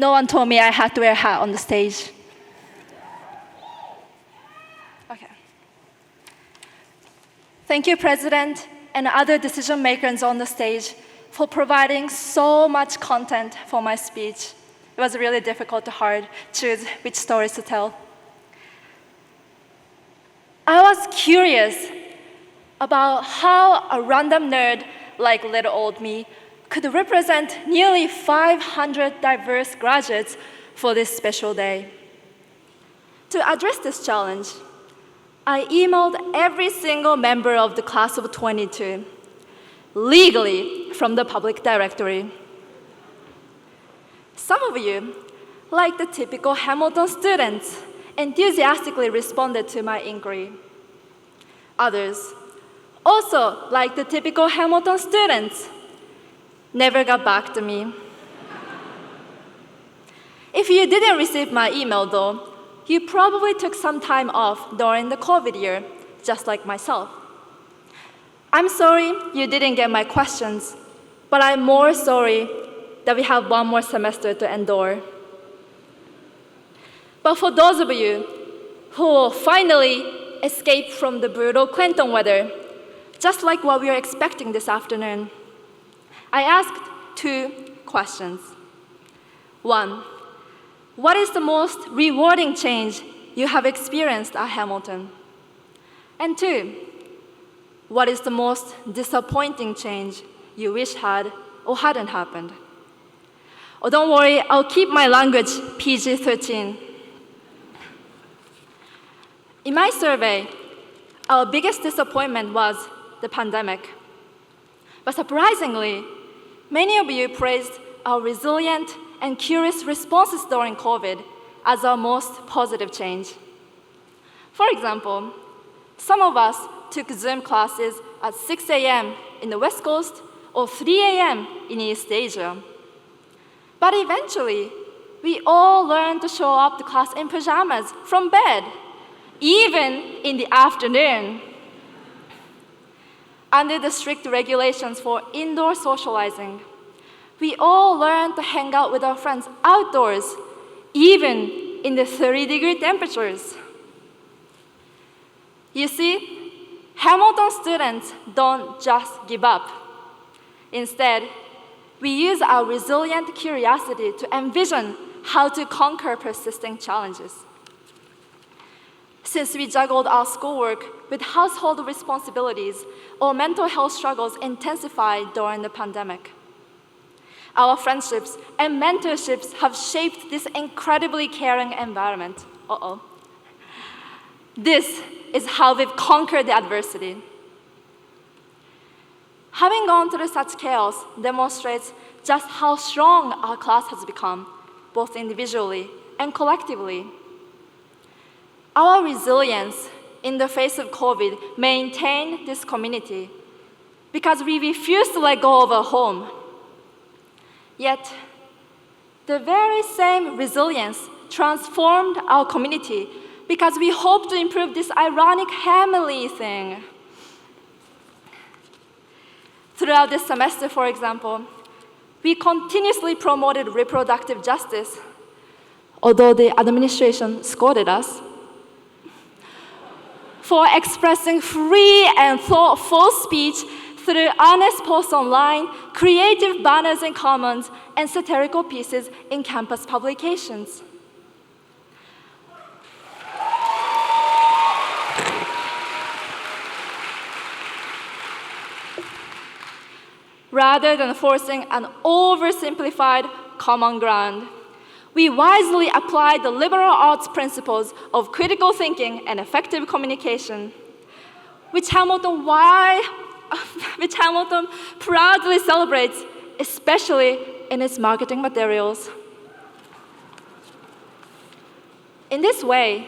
no one told me I had to wear a hat on the stage. Okay. Thank you, President, and other decision makers on the stage for providing so much content for my speech. It was really difficult to choose which stories to tell. I was curious about how a random nerd like little old me could represent nearly 500 diverse graduates for this special day. To address this challenge, I emailed every single member of the class of 22, legally from the public directory. Some of you, like the typical Hamilton students, enthusiastically responded to my inquiry. Others, also like the typical Hamilton students, never got back to me. If you didn't receive my email though, you probably took some time off during the COVID year, just like myself. I'm sorry you didn't get my questions, but I'm more sorry that we have one more semester to endure. But for those of you who will finally escape from the brutal Clinton weather, just like what we are expecting this afternoon, I asked 2 questions. 1, what is the most rewarding change you have experienced at Hamilton? And 2, what is the most disappointing change you wish had or hadn't happened? Oh, don't worry, I'll keep my language PG-13. In my survey, our biggest disappointment was the pandemic. But surprisingly, many of you praised our resilient and curious responses during COVID as our most positive change. For example, some of us took Zoom classes at 6 a.m. in the West Coast or 3 a.m. in East Asia. But eventually, we all learned to show up to class in pajamas from bed, even in the afternoon. Under the strict regulations for indoor socializing, we all learned to hang out with our friends outdoors, even in the 30-degree temperatures. You see, Hamilton students don't just give up. Instead, we use our resilient curiosity to envision how to conquer persisting challenges. Since we juggled our schoolwork with household responsibilities, our mental health struggles intensified during the pandemic. Our friendships and mentorships have shaped this incredibly caring environment. This is how we've conquered the adversity. Having gone through such chaos demonstrates just how strong our class has become, both individually and collectively. Our resilience in the face of COVID maintained this community because we refused to let go of our home. Yet, the very same resilience transformed our community because we hope to improve this ironic family thing. Throughout this semester, for example, we continuously promoted reproductive justice, although the administration scolded us for expressing free and thoughtful speech through honest posts online, creative banners in Commons, and satirical pieces in campus publications. Rather than forcing an oversimplified common ground, we wisely applied the liberal arts principles of critical thinking and effective communication, which Hamilton proudly celebrates, especially in its marketing materials. In this way,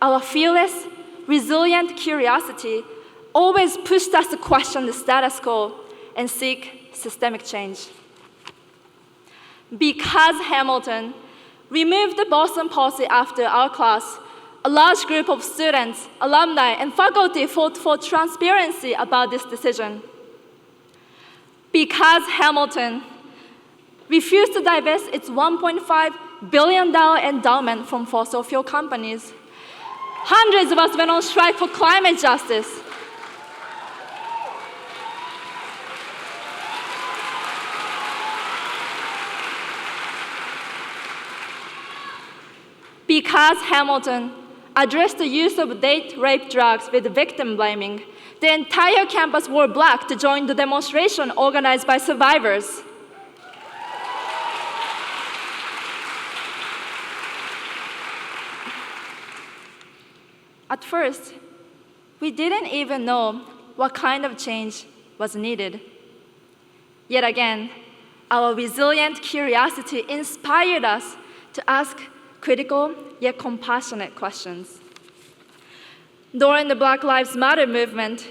our fearless, resilient curiosity always pushed us to question the status quo and seek systemic change. Because Hamilton removed the Boston policy after our class, a large group of students, alumni, and faculty fought for transparency about this decision. Because Hamilton refused to divest its $1.5 billion-dollar endowment from fossil fuel companies. Hundreds of us went on strike for climate justice. Because Hamilton addressed the use of date rape drugs with victim blaming, the entire campus wore black to join the demonstration organized by survivors. At first, we didn't even know what kind of change was needed. Yet again, our resilient curiosity inspired us to ask critical yet compassionate questions. During the Black Lives Matter movement,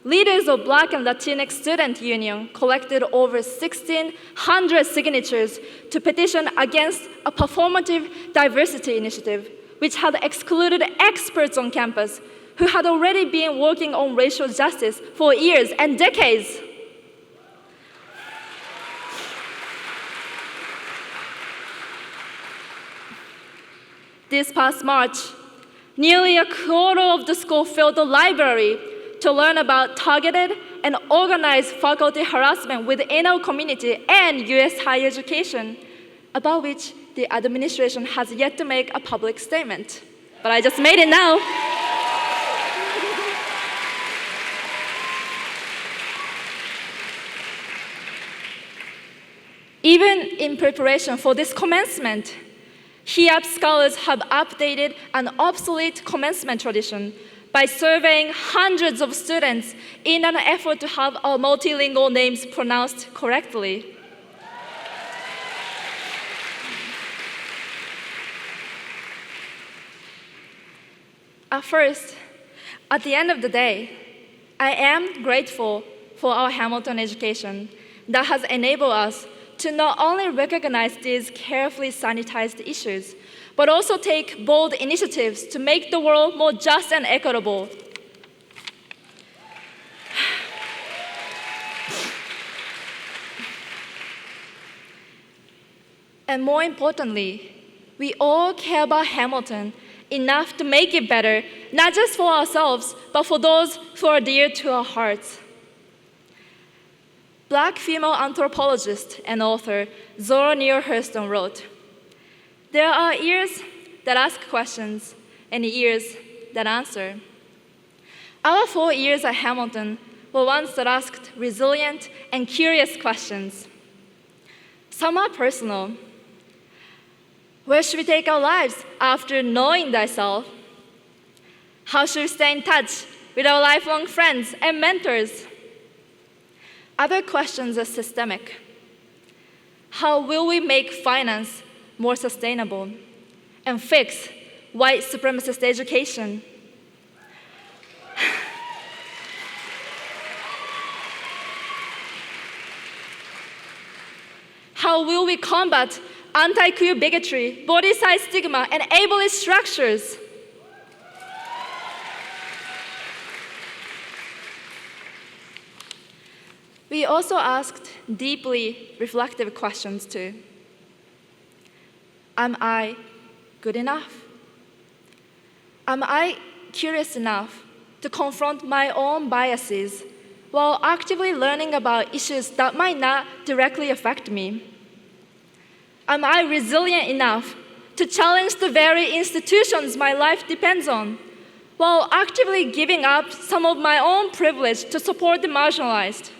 leaders of Black and Latinx Student Union collected over 1,600 signatures to petition against a performative diversity initiative, which had excluded experts on campus who had already been working on racial justice for years and decades. This past March, nearly a quarter of the school filled the library to learn about targeted and organized faculty harassment within our community and US higher education, about which the administration has yet to make a public statement. But I just made it now. Even in preparation for this commencement, HIAP scholars have updated an obsolete commencement tradition by surveying hundreds of students in an effort to have our multilingual names pronounced correctly. At the end of the day, I am grateful for our Hamilton education that has enabled us to not only recognize these carefully sanitized issues, but also take bold initiatives to make the world more just and equitable. And more importantly, we all care about Hamilton enough to make it better, not just for ourselves, but for those who are dear to our hearts. Black female anthropologist and author Zora Neale Hurston wrote, "There are ears that ask questions and ears that answer." Our 4 years at Hamilton were ones that asked resilient and curious questions. Some are personal. Where should we take our lives after knowing thyself? How should we stay in touch with our lifelong friends and mentors? Other questions are systemic. How will we make finance more sustainable and fix white supremacist education? How will we combat anti-queer bigotry, body size stigma, and ableist structures? We also asked deeply reflective questions too. Am I good enough? Am I curious enough to confront my own biases while actively learning about issues that might not directly affect me? Am I resilient enough to challenge the very institutions my life depends on, while actively giving up some of my own privilege to support the marginalized?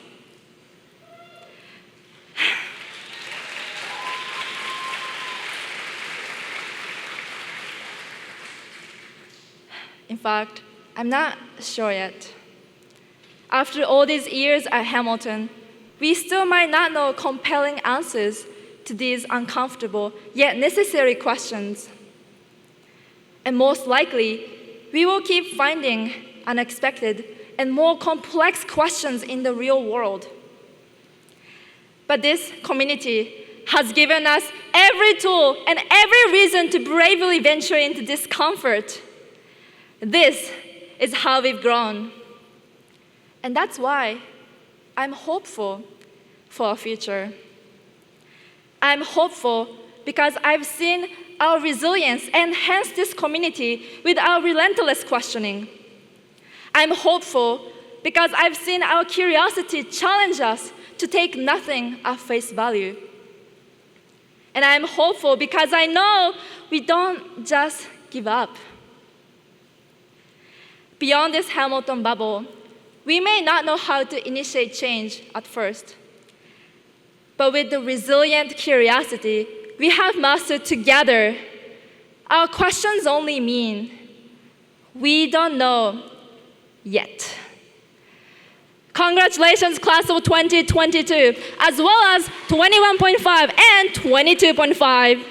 In fact, I'm not sure yet. After all these years at Hamilton, we still might not know compelling answers to these uncomfortable yet necessary questions. And most likely, we will keep finding unexpected and more complex questions in the real world. But this community has given us every tool and every reason to bravely venture into discomfort. This is how we've grown. And that's why I'm hopeful for our future. I'm hopeful because I've seen our resilience enhance this community with our relentless questioning. I'm hopeful because I've seen our curiosity challenge us to take nothing at face value. And I'm hopeful because I know we don't just give up. Beyond this Hamilton bubble, we may not know how to initiate change at first. But with the resilient curiosity we have mastered together, our questions only mean we don't know yet. Congratulations, class of 2022, as well as 21.5 and 22.5.